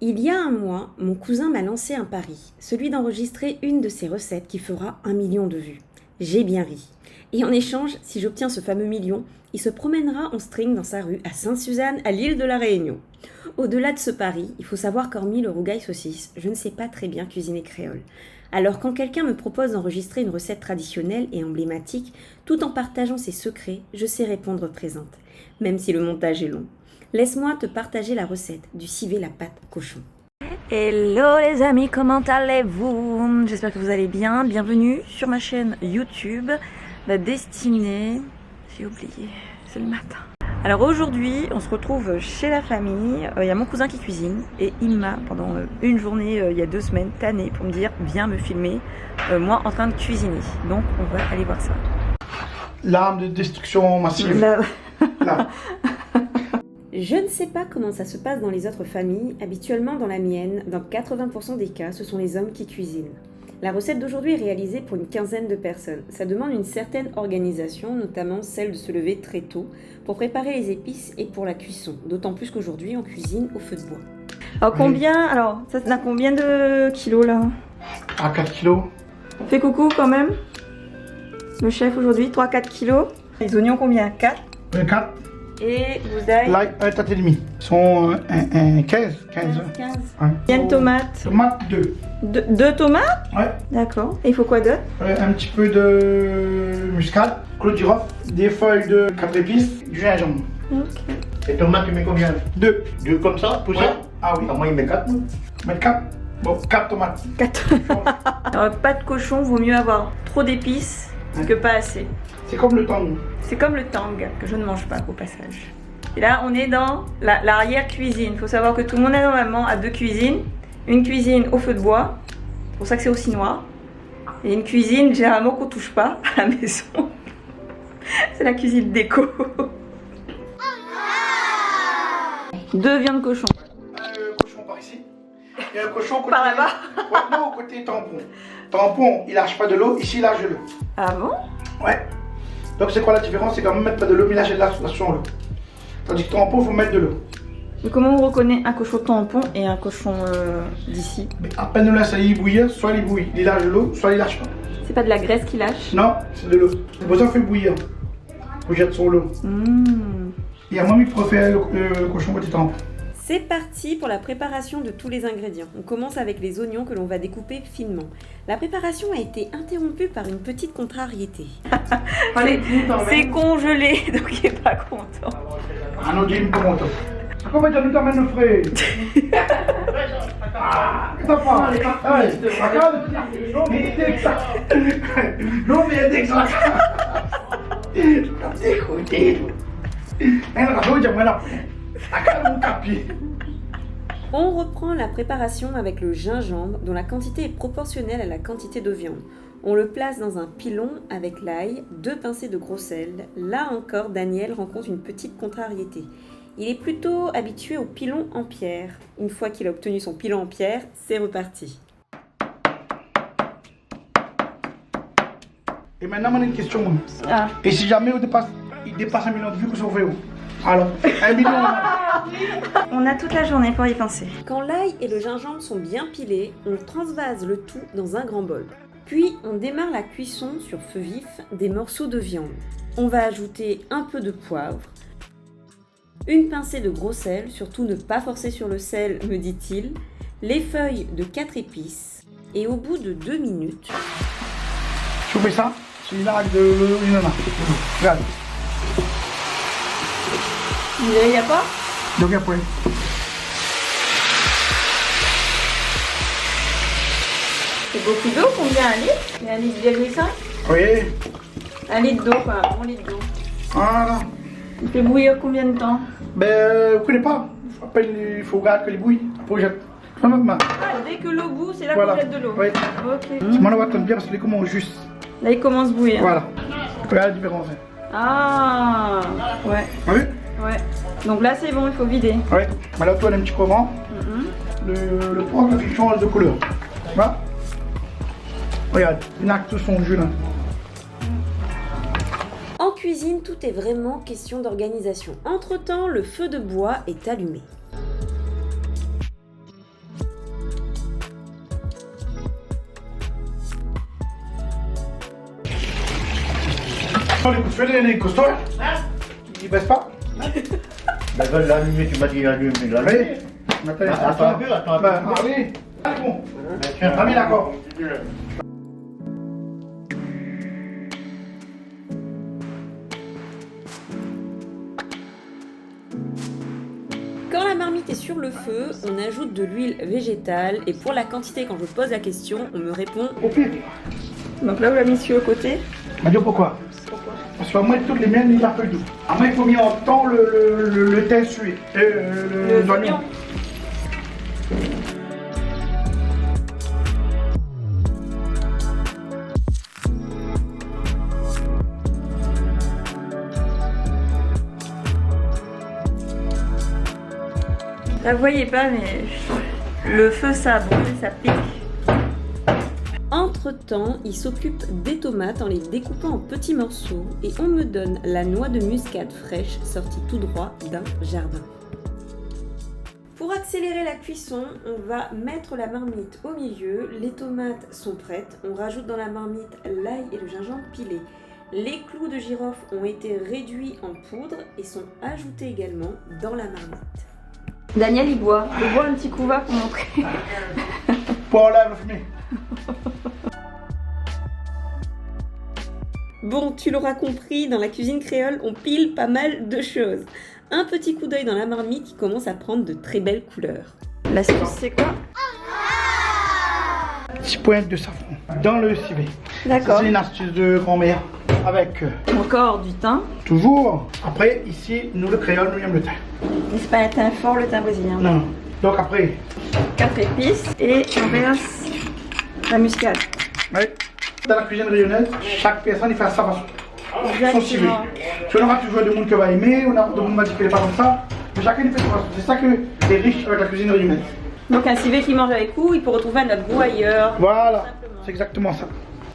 Il y a un mois, mon cousin m'a lancé un pari, celui d'enregistrer une de ses recettes qui fera 1 million de vues. J'ai bien ri. Et en échange, si j'obtiens ce fameux million, il se promènera en string dans sa rue à Sainte-Suzanne, à l'île de la Réunion. Au-delà de ce pari, il faut savoir qu'hormis le rougail saucisse, je ne sais pas très bien cuisiner créole. Alors quand quelqu'un me propose d'enregistrer une recette traditionnelle et emblématique, tout en partageant ses secrets, je sais répondre présente, même si le montage est long. Laisse-moi te partager la recette du civet la pâte cochon. Hello les amis, comment allez-vous? J'espère que vous allez bien. Bienvenue sur ma chaîne YouTube, La Destinée. J'ai oublié, c'est le matin. Alors aujourd'hui, on se retrouve chez la famille. Il y a mon cousin qui cuisine et il m'a, pendant une journée, il y a 2 semaines, tanné pour me dire viens me filmer, moi en train de cuisiner. Donc on va aller voir ça. L'arme de destruction massive. Là. Je ne sais pas comment ça se passe dans les autres familles, habituellement dans la mienne, dans 80% des cas, ce sont les hommes qui cuisinent. La recette d'aujourd'hui est réalisée pour une quinzaine de personnes. Ça demande une certaine organisation, notamment celle de se lever très tôt, pour préparer les épices et pour la cuisson, d'autant plus qu'aujourd'hui on cuisine au feu de bois. Alors ça a combien de kilos là? À 4 kilos. Fais coucou quand même. Le chef aujourd'hui, 3-4 kilos. Les oignons combien? 4. 4. Et vous avez Là, un tâte et demi. Ils sont 15. 15. Ouais. Combien de tomates? Tomates 2. 2 tomates? Ouais. D'accord. Et il faut quoi d'autre? Un petit peu de muscade, clou de girofle, des feuilles de 4 épices, du gingembre. Ok. Et tomates, tu mets combien? 2. 2 comme ça, tout Ouais. ça? Ah oui. Moi, il met 4. Mettre 4. Bon, 4 tomates. 4. Alors, pas de cochon, vaut mieux avoir trop d'épices que pas assez. C'est comme le tango. C'est comme le tang que je ne mange pas au passage. Et là, on est dans l'arrière-cuisine. Il faut savoir que tout le monde normalement a 2 cuisines. Une cuisine au feu de bois, c'est pour ça que c'est aussi noir. Et une cuisine généralement qu'on touche pas à la maison. C'est la cuisine déco. 2 viandes cochon. Cochon par ici. Et un cochon côté... Par là-bas. Ouais, non, côté tampon. Tampon, il lâche pas de l'eau. Ici, il lâche de l'eau. Ah bon? Ouais. Donc c'est quoi la différence? C'est quand même mettre pas de l'eau, mais là j'ai de la l'eau. Tandis que tampon, il faut mettre de l'eau. Et comment on reconnaît un cochon tampon et un cochon d'ici? Mais à peine on laisse aller bouillir, soit il bouille, il lâche de l'eau, soit il lâche pas. C'est pas de la graisse qui lâche? Non, c'est de l'eau. C'est pour ça qu'on fait bouillir. On jette sur l'eau. Et à moi, il préfère le cochon côté tampon. C'est parti pour la préparation de tous les ingrédients. On commence avec les oignons que l'on va découper finement. La préparation a été interrompue par une petite contrariété. C'est congelé, donc il n'est pas content. Ah non, j'ai une commande. Comment tu as mis ta main de frais? Ah, qu'est-ce que t'as pas? Regarde, non, mais il est exact. Non, mais il est exact. T'as dégoûté. On reprend la préparation avec le gingembre dont la quantité est proportionnelle à la quantité de viande. On le place dans un pilon avec l'ail, 2 pincées de gros sel. Là encore, Daniel rencontre une petite contrariété. Il est plutôt habitué au pilon en pierre. Une fois qu'il a obtenu son pilon en pierre, c'est reparti. Et maintenant, on a une question. Ah. Et si jamais il dépasse 1 million de vues, que ça fait où? Alors, 1 million. On a toute la journée pour y penser. Quand l'ail et le gingembre sont bien pilés, on transvase le tout dans un grand bol. Puis, on démarre la cuisson sur feu vif des morceaux de viande. On va ajouter un peu de poivre, une pincée de gros sel, surtout ne pas forcer sur le sel, me dit-il, les feuilles de 4 épices, et au bout de 2 minutes... Tu fais ça? Celui-là avec de l'eau, il en a. Regarde. Il n'y a pas? Donc après. C'est beaucoup d'eau, combien? 1 litre? Il y a 1,5 litre? Oui. 1 litre d'eau, quoi, 1 litre d'eau. Voilà. Il fait bouillir combien de temps? Ben, vous ne connaissez pas. Après, il faut regarder que les bouilles. Après, on jette. Ah, dès que l'eau bout, c'est là Voilà. qu'on jette de l'eau. Oui. Ok. C'est moi, on va attendre bien parce qu'il commence juste. Là, il commence à bouillir. Voilà. Regarde la différence. Ah, ouais, Oui. ouais. Donc là, c'est bon, il faut vider. Oui. Mais là, toi, on a un petit comment. Le poivre, il change de couleur. Voilà. Regarde, il a tout son jus là. En cuisine, tout est vraiment question d'organisation. Entre-temps, le feu de bois est allumé. sont les coups de feu, les costauds. Ils baissent pas. Ben, va l'allumer, tu m'as dit allumer, l'allumer. Maintenant, Attends un peu, attends un peu. Allez, allez, bon. Tiens, Ah oui, d'accord. Quand la marmite est sur le feu, on ajoute de l'huile végétale et pour la quantité, quand je pose la question, on me répond Au pire. donc là, on l'a mis sur le côté. Mais dis pourquoi? Parce que moi, toutes les miennes, il n'y a pas d'eau. Après, il faut mettre en temps le thym sué. Les oignons. Là, vous voyez pas, mais le feu ça brûle, ça pique. Entre-temps, il s'occupe des tomates en les découpant en petits morceaux et on me donne la noix de muscade fraîche sortie tout droit d'un jardin. Pour accélérer la cuisson, on va mettre la marmite au milieu, les tomates sont prêtes, on rajoute dans la marmite l'ail et le gingembre pilé. Les clous de girofle ont été réduits en poudre et sont ajoutés également dans la marmite. Daniel il boit. Je bois un petit coup va pour montrer. Pour enlever la fumée. Bon, tu l'auras compris, dans la cuisine créole, on pile pas mal de choses. Un petit coup d'œil dans la marmite qui commence à prendre de très belles couleurs. L'astuce c'est quoi? 6 pointes de safran dans le civet. D'accord. C'est une astuce de grand-mère. Avec Encore du thym. toujours. Après, ici, nous, le créole, nous aimons le thym. Mais c'est pas un thym fort, le thym brésilien. Non, non. Donc après, 4 épices et on verse la muscade. oui, dans la cuisine rayonnaise, chaque personne il fait à sa façon. Son civet. Exactement. On aura toujours des gens qui vont aimer, on aura des gens qui vont dire qu'il n'est pas comme ça. Mais chacun il fait sa façon. C'est ça que est riche avec la cuisine rayonnaise. Donc un civet qui mange avec vous, il peut retrouver un autre goût ailleurs. Voilà, c'est exactement ça.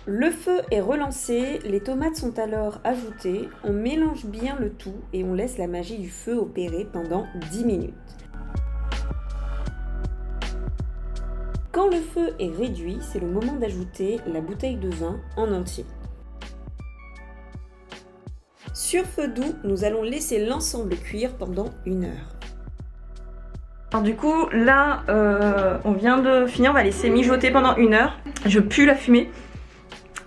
Le feu est relancé, les tomates sont alors ajoutées, on mélange bien le tout et on laisse la magie du feu opérer pendant 10 minutes. Quand le feu est réduit, c'est le moment d'ajouter la bouteille de vin en entier. Sur feu doux, nous allons laisser l'ensemble cuire pendant 1 heure. Alors du coup, là, on vient de finir, on va laisser mijoter pendant 1 heure. Je pue la fumée.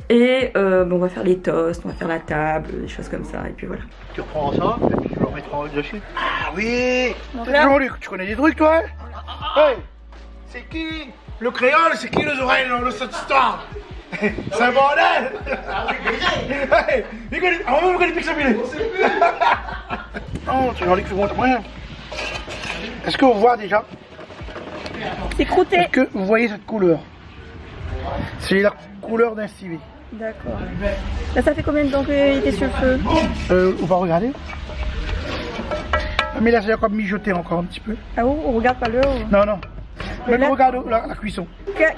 Et on va faire les toasts, on va faire la table, des choses comme ça, et puis voilà. Tu reprends ça, et puis tu le remettras dessus. Ah oui. Donc T'es là- toujours Luc, tu connais des trucs toi hein? Hey, c'est qui le créole, c'est qui les oreilles dans cette histoire? C'est un bordel. Ah oui, déjà. Hey, il connaît, ah ouais, il connaît plus que ça, Billy. Non, c'est Jean-Luc, fais-moi rien. Est-ce que vous voyez déjà? C'est croûté. Est-ce que vous voyez cette couleur? C'est la couleur d'un civet. D'accord. Là, ça fait combien de temps qu'il était sur le feu? On va regarder. Mais là, c'est encore mijoté encore un petit peu. Ah oh, on regarde pas l'heure. Non, non. Mais Mais là- on regarde la cuisson.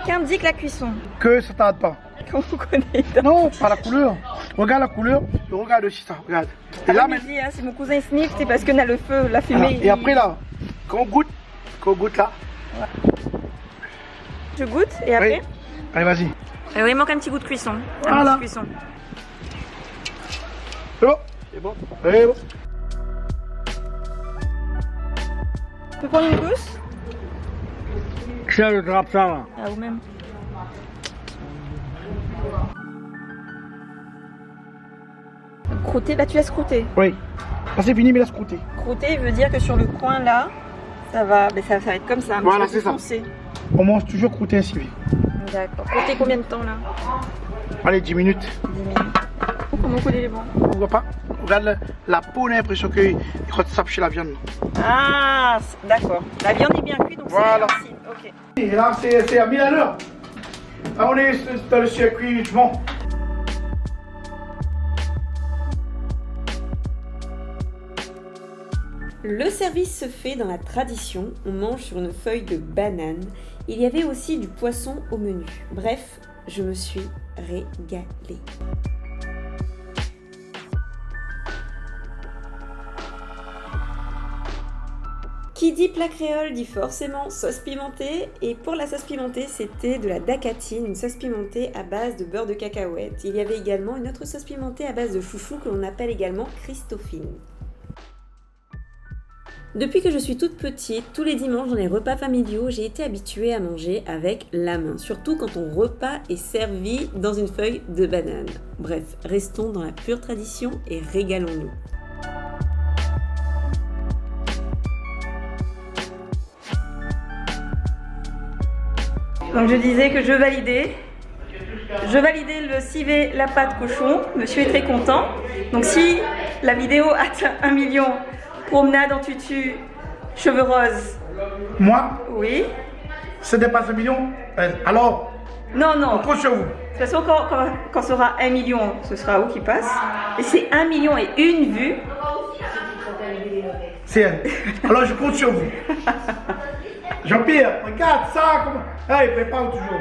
Qu'indique la cuisson? Que ça tarde pas. Comment vous connaissez? Non, pas la couleur. Regarde la couleur et regarde aussi ça. Regarde. Et là, mais dis, hein, si mon cousin sniff, c'est parce qu'on a le feu, la fumée. voilà. Et après là, quand on goûte là. Je goûte et après? Oui. Allez, vas-y. Il manque un petit goût de cuisson. Voilà. Petit cuisson. C'est bon. C'est bon. C'est bon. Tu peux prendre une gousse? Tiens, le drap ça là. Ah, ou même. Croûter, là tu laisses croûter. Oui. Là, c'est fini, mais laisse croûter. Croûter veut dire que sur le coin là, ça va être comme ça. un Voilà, petit peu c'est ça. foncé. On mange toujours croûter un civet. D'accord. Croûter combien de temps là? Allez, 10 minutes. 10 minutes. Comment couler les bons? On voit pas. Regarde la peau, on a l'impression qu'il sape chez la viande. Ah, d'accord. La viande est bien cuite, donc Voilà. c'est bien. Ok. Et là, c'est à 1000 à l'heure. Là, on est dans le circuit du vent. Le service se fait dans la tradition, on mange sur une feuille de banane. Il y avait aussi du poisson au menu. Bref, je me suis régalée. Qui dit plat créole dit forcément sauce pimentée, et pour la sauce pimentée, c'était de la dacatine, une sauce pimentée à base de beurre de cacahuète. Il y avait également une autre sauce pimentée à base de chouchou que l'on appelle également Christophine. Depuis que je suis toute petite, tous les dimanches dans les repas familiaux, j'ai été habituée à manger avec la main, surtout quand ton repas est servi dans une feuille de banane. Bref, restons dans la pure tradition et régalons-nous. Donc je disais que je validais le civet, la pâte cochon. Monsieur est très content. Donc si la vidéo atteint 1 million, promenade en tutu, cheveux roses. Moi, Oui. ça dépasse 1 million. Alors, Non, on non. compte sur vous. De toute façon, quand ce sera 1 million, ce sera où qui passe. Et c'est 1 million et une vue. C'est elle. Alors, je compte sur vous. Jean-Pierre, regarde ça. Comment... Ah, il prépare toujours.